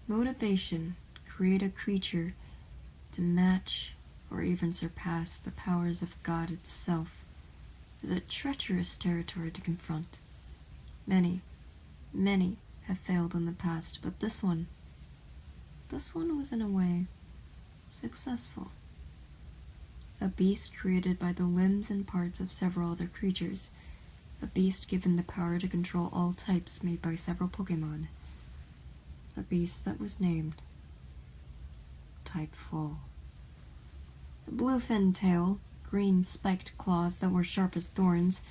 Motivation, create a creature to match or even surpass the powers of God itself, is a treacherous territory to confront. Many have failed in the past, but this one was in a way successful. A beast created by the limbs and parts of several other creatures. A beast given the power to control all types made by several Pokemon. A beast that was named Type Full. A blue-finned tail, green spiked claws that were sharp as thorns,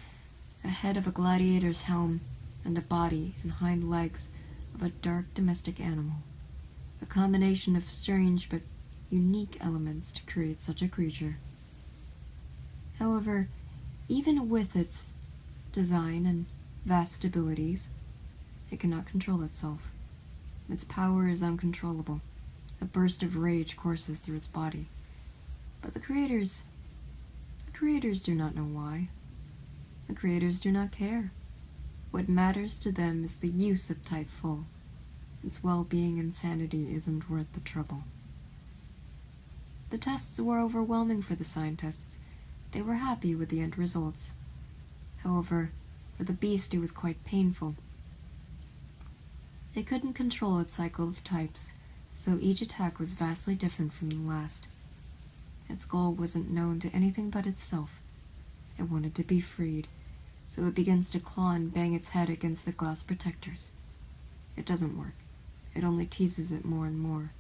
a head of a gladiator's helm, and a body and hind legs of a dark domestic animal. A combination of strange but unique elements to create such a creature. However, even with its design and vast abilities, it cannot control itself. Its power is uncontrollable. A burst of rage courses through its body. But the creators do not know why. The creators do not care. What matters to them is the use of Type Full. Its well-being and sanity isn't worth the trouble. The tests were overwhelming for the scientists. They were happy with the end results. However, for the beast it was quite painful. It couldn't control its cycle of types, so each attack was vastly different from the last. Its goal wasn't known to anything but itself. It wanted to be freed, so it begins to claw and bang its head against the glass protectors. It doesn't work. It only teases it more and more.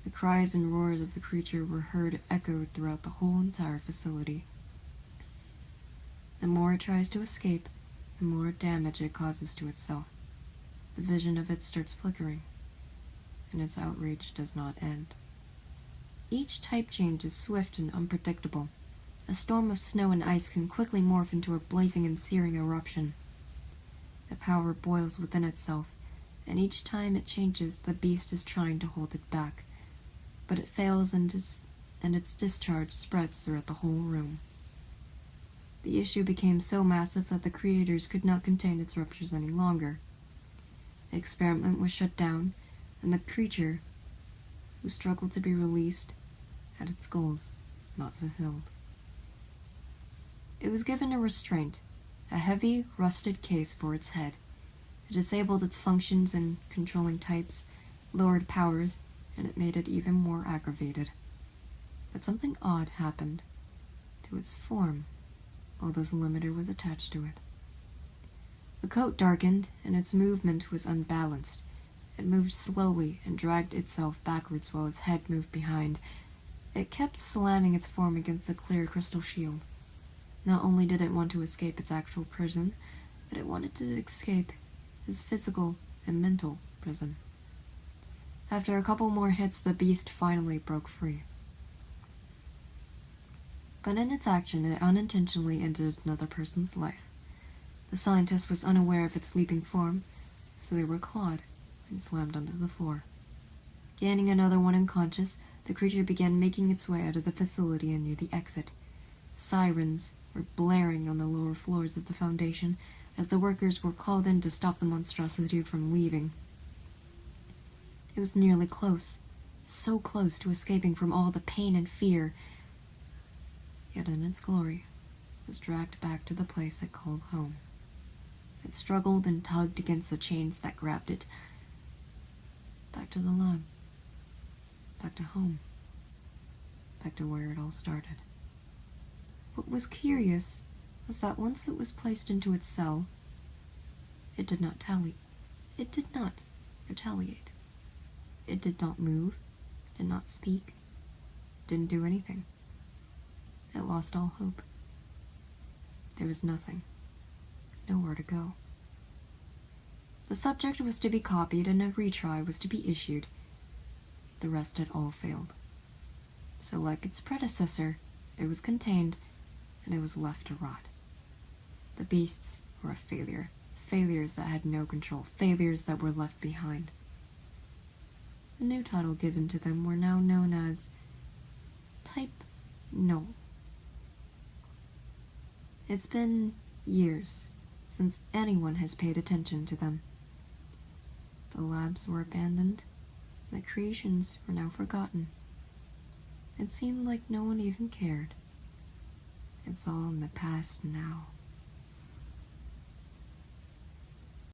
The cries and roars of the creature were heard echoed throughout the whole entire facility. The more it tries to escape, the more damage it causes to itself. The vision of it starts flickering, and its outrage does not end. Each type change is swift and unpredictable. A storm of snow and ice can quickly morph into a blazing and searing eruption. The power boils within itself, and each time it changes, the beast is trying to hold it back, but it fails and its discharge spreads throughout the whole room. The issue became so massive that the creators could not contain its ruptures any longer. The experiment was shut down, and the creature, who struggled to be released, had its goals not fulfilled. It was given a restraint, a heavy, rusted case for its head. It disabled its functions in controlling types, lowered powers, and it made it even more aggravated. But something odd happened to its form while this limiter was attached to it. The coat darkened, and its movement was unbalanced. It moved slowly and dragged itself backwards while its head moved behind. It kept slamming its form against the clear crystal shield. Not only did it want to escape its actual prison, but it wanted to escape his physical and mental prison. After a couple more hits, the beast finally broke free. But in its action, it unintentionally ended another person's life. The scientist was unaware of its leaping form, so they were clawed and slammed onto the floor. Gaining another one unconscious, the creature began making its way out of the facility and near the exit. Sirens were blaring on the lower floors of the Foundation as the workers were called in to stop the monstrosity from leaving. It was nearly close, so close to escaping from all the pain and fear, yet in its glory, it was dragged back to the place it called home. It struggled and tugged against the chains that grabbed it. Back to the lab. Back to home. Back to where it all started. What was curious was that once it was placed into its cell, it did not retaliate. It did not move, did not speak, didn't do anything. It lost all hope. There was nothing. Nowhere to go. The subject was to be copied and a retry was to be issued. The rest had all failed. So like its predecessor, it was contained and it was left to rot. The beasts were a failure. Failures that had no control. Failures that were left behind. The new title given to them were now known as Type Null. It's been years since anyone has paid attention to them. The labs were abandoned, The creations were now forgotten. It seemed like no one even cared. It's all in the past now.